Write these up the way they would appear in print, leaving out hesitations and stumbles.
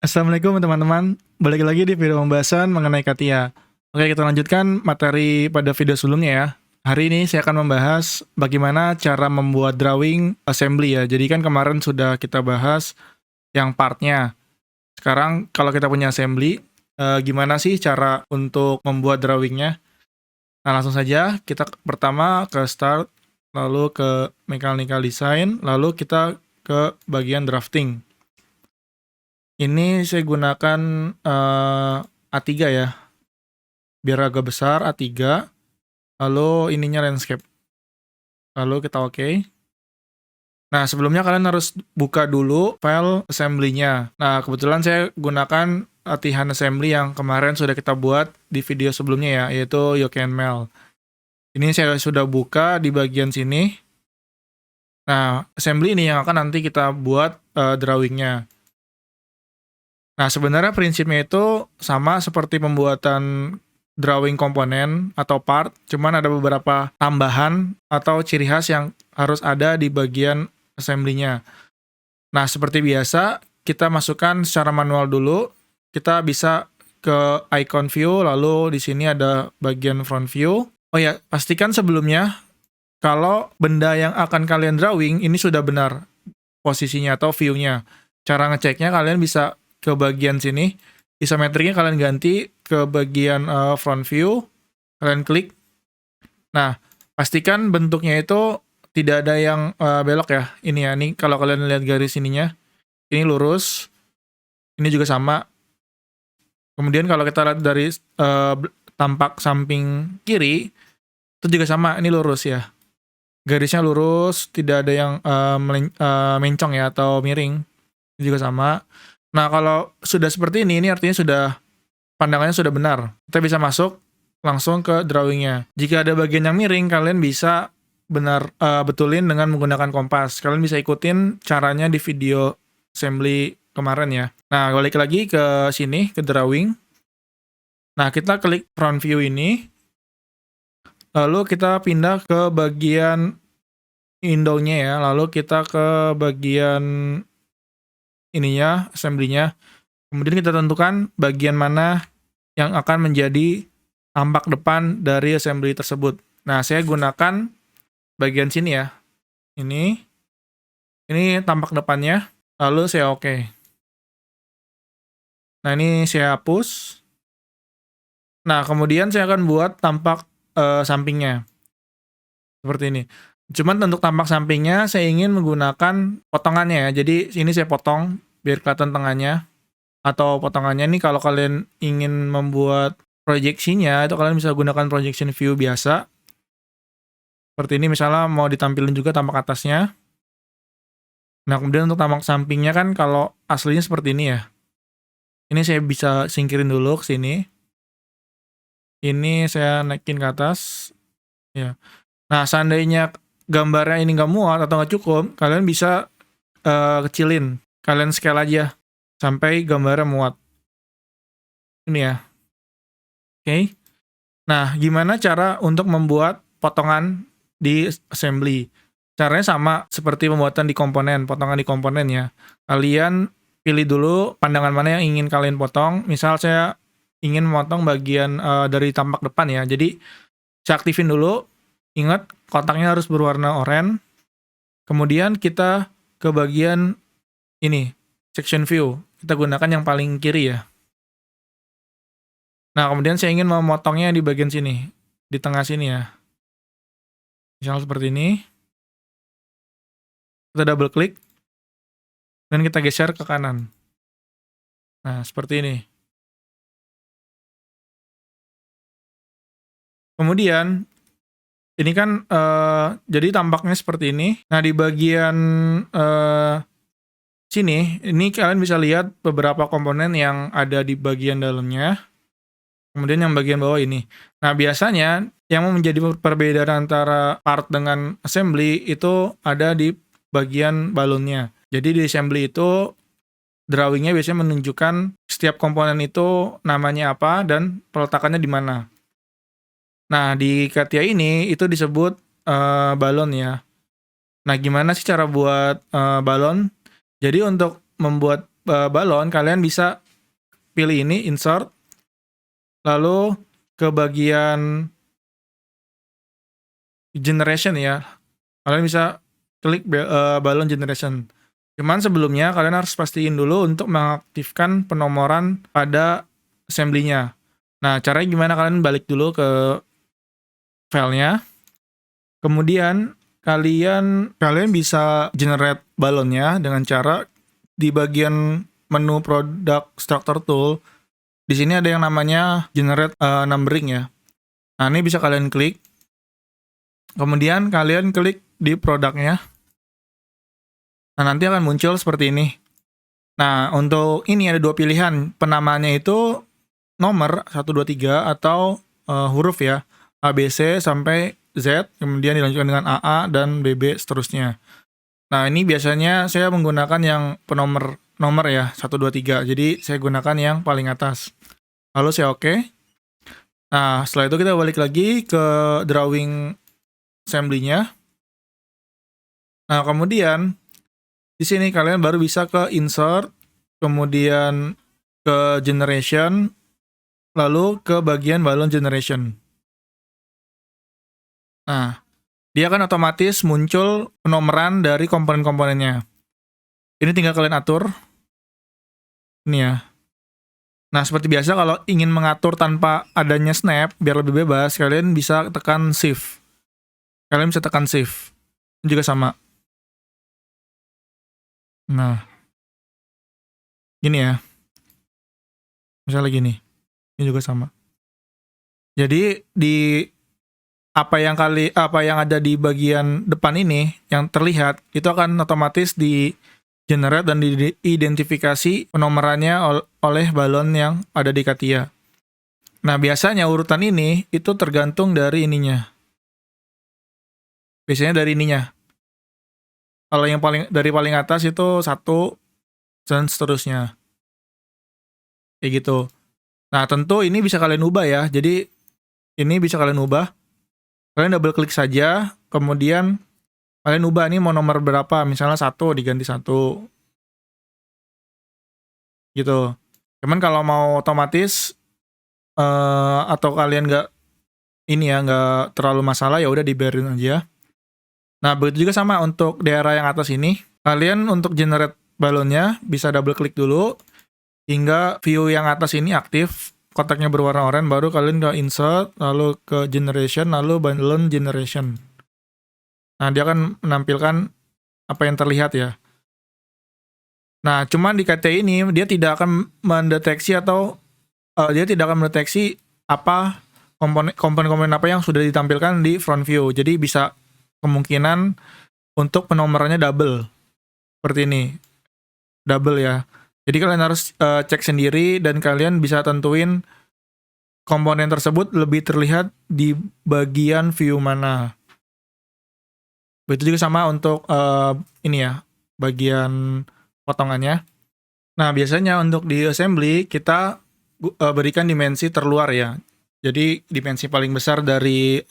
Assalamualaikum teman-teman, balik lagi di video pembahasan mengenai CATIA. Oke, kita lanjutkan materi pada video sebelumnya ya. Hari ini saya akan membahas bagaimana cara membuat drawing assembly ya. Jadi kan kemarin sudah kita bahas yang partnya. Sekarang kalau kita punya assembly, gimana sih cara untuk membuat drawingnya? Nah, langsung saja kita pertama ke start, lalu ke mechanical design, lalu kita ke bagian drafting. Ini saya gunakan A3 ya, biar agak besar A3, lalu ininya landscape. Lalu kita oke. Nah, sebelumnya kalian harus buka dulu file assembly-nya. Nah, kebetulan saya gunakan latihan assembly yang kemarin sudah kita buat di video sebelumnya ya, yaitu YoCanMel. Ini saya sudah buka di bagian sini. Nah, assembly ini yang akan nanti kita buat drawing-nya. Nah, sebenarnya prinsipnya itu sama seperti pembuatan drawing komponen atau part, cuman ada beberapa tambahan atau ciri khas yang harus ada di bagian assembly-nya. Nah, seperti biasa, kita masukkan secara manual dulu. Kita bisa ke icon view, lalu di sini ada bagian front view. Oh ya, pastikan sebelumnya kalau benda yang akan kalian drawing ini sudah benar posisinya atau view-nya. Cara ngeceknya kalian bisa ke bagian sini, isometriknya kalian ganti ke bagian front view, kalian klik. Nah, pastikan bentuknya itu tidak ada yang belok ya. Ini ya, ini kalau kalian lihat garis ininya, ini lurus, ini juga sama. Kemudian kalau kita lihat dari tampak samping kiri, itu juga sama, ini lurus ya. Garisnya lurus, tidak ada yang mencong ya atau miring. Ini juga sama. Nah, kalau sudah seperti ini artinya sudah pandangannya sudah benar. Kita bisa masuk langsung ke drawingnya. Jika ada bagian yang miring, kalian bisa betulin dengan menggunakan kompas. Kalian bisa ikutin caranya di video assembly kemarin ya. Nah, balik lagi ke sini, ke drawing. Nah, kita klik front view ini. Lalu kita pindah ke bagian window-nya ya. Lalu kita ke bagian ininya, assembly-nya. Kemudian kita tentukan bagian mana yang akan menjadi tampak depan dari assembly tersebut. Nah, saya gunakan bagian sini ya. Ini tampak depannya, lalu saya oke. Nah, ini saya hapus. Nah, kemudian saya akan buat tampak sampingnya. Seperti ini. Cuman untuk tampak sampingnya, saya ingin menggunakan potongannya ya. Jadi, ini saya potong, biar kelihatan tengahnya. Atau potongannya ini kalau kalian ingin membuat proyeksinya, itu kalian bisa gunakan projection view biasa. Seperti ini misalnya mau ditampilin juga tampak atasnya. Nah, kemudian untuk tampak sampingnya kan kalau aslinya seperti ini ya. Ini saya bisa singkirin dulu ke sini. Ini saya naikin ke atas. Ya. Nah, seandainya gambarnya ini nggak muat atau nggak cukup, kalian bisa kecilin. Kalian scale aja sampai gambarnya muat. Ini ya. Oke. Nah, gimana cara untuk membuat potongan di assembly? Caranya sama seperti pembuatan di komponen, potongan di komponen ya. Kalian pilih dulu pandangan mana yang ingin kalian potong. Misal saya ingin memotong bagian dari tampak depan ya. Jadi, saya aktifin dulu. Ingat, kotaknya harus berwarna oranye. Kemudian kita ke bagian ini, section view. Kita gunakan yang paling kiri ya. Nah, kemudian saya ingin memotongnya di bagian sini, di tengah sini ya. Misal seperti ini. Kita double klik, dan kita geser ke kanan. Nah, seperti ini. Kemudian, ini kan jadi tampaknya seperti ini. Nah, di bagian sini, ini kalian bisa lihat beberapa komponen yang ada di bagian dalamnya. Kemudian yang bagian bawah ini. Nah, biasanya yang menjadi perbedaan antara part dengan assembly itu ada di bagian balonnya. Jadi di assembly itu drawingnya biasanya menunjukkan setiap komponen itu namanya apa dan peletakannya di mana. Nah, di CATIA ini itu disebut balon ya. Nah, gimana sih cara buat balon? Jadi untuk membuat balon, kalian bisa pilih ini, insert, lalu ke bagian generation ya. Kalian bisa klik balon generation. Cuman sebelumnya kalian harus pastiin dulu untuk mengaktifkan penomoran pada assembly-nya. Nah, caranya gimana? Kalian balik dulu ke filenya. Kemudian kalian bisa generate balonnya dengan cara di bagian menu product structure tool. Di sini ada yang namanya generate numbering ya. Nah, ini bisa kalian klik. Kemudian kalian klik di produknya. Nah, nanti akan muncul seperti ini. Nah, untuk ini ada dua pilihan. Penamaannya itu nomor 1, 2, 3 atau huruf ya. A, B, C sampai Z, kemudian dilanjutkan dengan AA dan BB seterusnya. Nah, ini biasanya saya menggunakan yang nomor ya, 1, 2, 3. Jadi, saya gunakan yang paling atas. Lalu saya oke. Nah, setelah itu kita balik lagi ke drawing assembly-nya. Nah, kemudian di sini kalian baru bisa ke insert, kemudian ke generation, lalu ke bagian balon generation. Nah, dia akan otomatis muncul penomoran dari komponen-komponennya. Ini tinggal kalian atur. Ini ya. Nah, seperti biasa kalau ingin mengatur tanpa adanya snap, biar lebih bebas, kalian bisa tekan shift. Kalian bisa tekan shift. Ini juga sama. Nah, gini ya. Misalnya gini. Ini juga sama. Jadi di apa yang ada di bagian depan ini yang terlihat itu akan otomatis di generate dan diidentifikasi penomorannya oleh balon yang ada di Katia. Nah, biasanya urutan ini itu tergantung dari ininya. Biasanya dari ininya. Kalau yang dari paling atas itu 1 dan seterusnya. Kayak gitu. Nah, tentu ini bisa kalian ubah ya. Jadi ini bisa kalian ubah. Kalian double klik saja, kemudian kalian ubah nih mau nomor berapa, misalnya 1 diganti 1. Gitu. Cuman kalau mau otomatis atau kalian nggak terlalu masalah, ya udah dibiarin aja. Nah, begitu juga sama untuk daerah yang atas ini. Kalian untuk generate balonnya bisa double klik dulu hingga view yang atas ini aktif. Kotaknya berwarna oranye, baru kalian ke insert, lalu ke generation, lalu balon generation. Nah, dia akan menampilkan apa yang terlihat ya. Nah, cuman di KT ini, dia tidak akan mendeteksi apa komponen-komponen apa yang sudah ditampilkan di front view. Jadi bisa kemungkinan untuk penomorannya double. Seperti ini. Double ya. Jadi kalian harus cek sendiri dan kalian bisa tentuin komponen tersebut lebih terlihat di bagian view mana. Begitu juga sama untuk ini ya, bagian potongannya. Nah, biasanya untuk di assembly kita berikan dimensi terluar ya. Jadi dimensi paling besar dari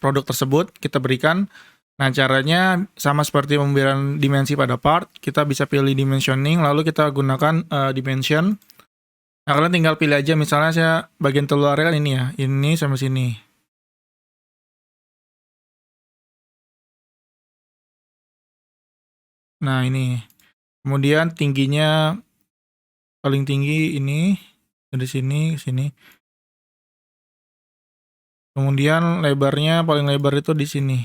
produk tersebut kita berikan. Nah, caranya sama seperti pemberian dimensi pada part, kita bisa pilih dimensioning, lalu kita gunakan dimension. Nah, kalian tinggal pilih aja, misalnya saya bagian terluarnya kan ini ya, ini sama sini. Nah, ini. Kemudian tingginya paling tinggi ini, dari sini ke sini. Kemudian lebarnya paling lebar itu di sini.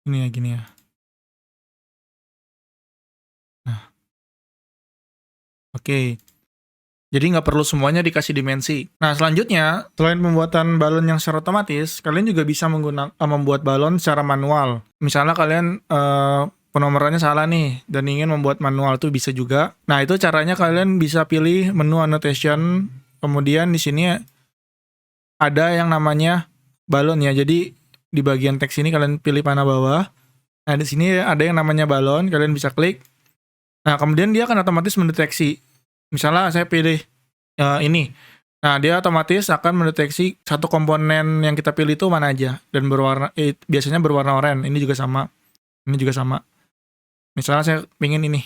Ini ya, gini ya. Nah, oke. Jadi nggak perlu semuanya dikasih dimensi. Nah, selanjutnya, selain pembuatan balon yang secara otomatis, kalian juga bisa membuat balon secara manual. Misalnya kalian penomorannya salah nih, dan ingin membuat manual tuh bisa juga. Nah, itu caranya kalian bisa pilih menu annotation, kemudian di sini ada yang namanya balon ya. Jadi di bagian teks ini kalian pilih panah bawah. Nah, di sini ada yang namanya balon, kalian bisa klik. Nah, kemudian dia akan otomatis mendeteksi. Misalnya saya pilih ini. Nah, dia otomatis akan mendeteksi satu komponen yang kita pilih itu mana aja dan biasanya berwarna oranye. Ini juga sama. Ini juga sama. Misalnya saya pengen ini.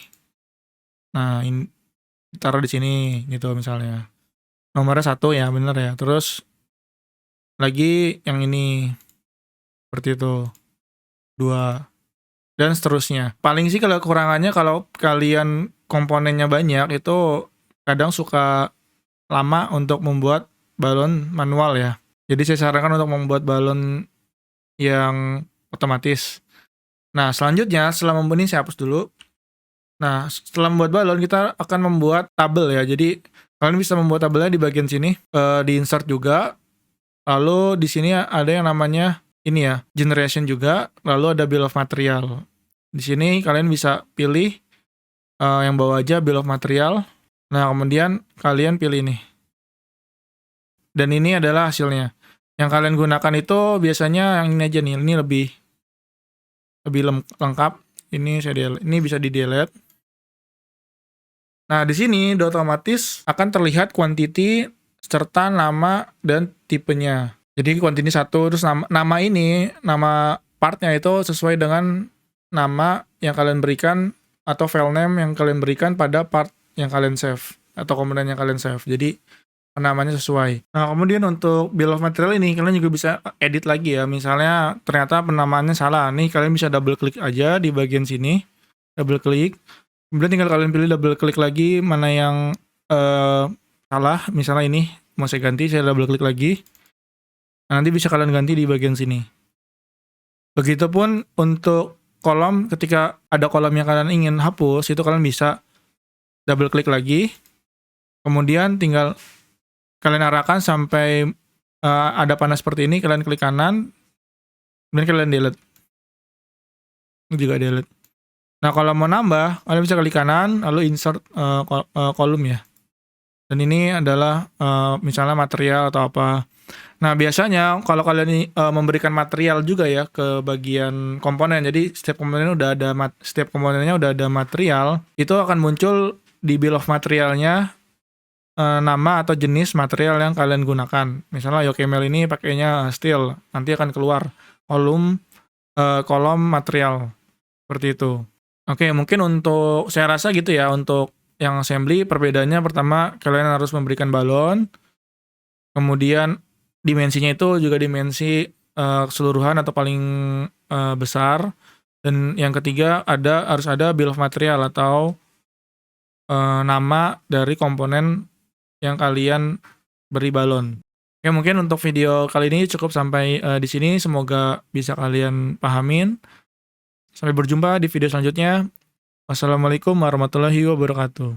Nah, ini taruh di sini gitu misalnya. Nomornya 1 ya, bener ya. Terus lagi yang ini seperti itu. 2 dan seterusnya. Paling sih kalau kekurangannya kalau kalian komponennya banyak itu kadang suka lama untuk membuat balon manual ya. Jadi saya sarankan untuk membuat balon yang otomatis. Nah, selanjutnya setelah membuat ini saya hapus dulu. Nah, setelah membuat balon kita akan membuat tabel ya. Jadi kalian bisa membuat tabelnya di bagian sini, di insert juga. Lalu di sini ada yang namanya ini ya, generation juga, lalu ada bill of material. Di sini kalian bisa pilih yang bawah aja bill of material. Nah, kemudian kalian pilih ini. Dan ini adalah hasilnya. Yang kalian gunakan itu biasanya yang ini aja nih, ini lebih lengkap. Ini ini bisa di delete. Nah, di sini udah otomatis akan terlihat quantity serta nama dan tipenya. Jadi quantity 1, terus nama ini, nama partnya itu sesuai dengan nama yang kalian berikan atau file name yang kalian berikan pada part yang kalian save atau komponen yang kalian save. Jadi namanya sesuai. Nah, kemudian untuk bill of material ini kalian juga bisa edit lagi ya. Misalnya ternyata penamaannya salah. Nih kalian bisa double klik aja di bagian sini. Double klik. Kemudian tinggal kalian pilih double klik lagi mana yang salah. Misalnya ini mau saya ganti, saya double klik lagi. Nah, nanti bisa kalian ganti di bagian sini. Begitupun untuk kolom, ketika ada kolom yang kalian ingin hapus, itu kalian bisa double klik lagi. Kemudian tinggal kalian arahkan sampai ada panah seperti ini, kalian klik kanan, kemudian kalian delete. Ini juga delete. Nah, kalau mau nambah, kalian bisa klik kanan, lalu insert kolom ya. Dan ini adalah misalnya material atau apa. Nah, biasanya kalau kalian memberikan material juga ya ke bagian komponen, jadi setiap komponennya udah ada material, itu akan muncul di bill of materialnya nama atau jenis material yang kalian gunakan. Misalnya YOKML ini pakainya steel, nanti akan keluar kolom material seperti itu. Oke, mungkin untuk saya rasa gitu ya, untuk yang assembly perbedaannya pertama kalian harus memberikan balon, kemudian dimensinya itu juga dimensi keseluruhan atau paling besar, dan yang ketiga harus ada bill of material atau nama dari komponen yang kalian beri balon. Oke, mungkin untuk video kali ini cukup sampai di sini, semoga bisa kalian pahamin. Sampai berjumpa di video selanjutnya. Wassalamualaikum warahmatullahi wabarakatuh.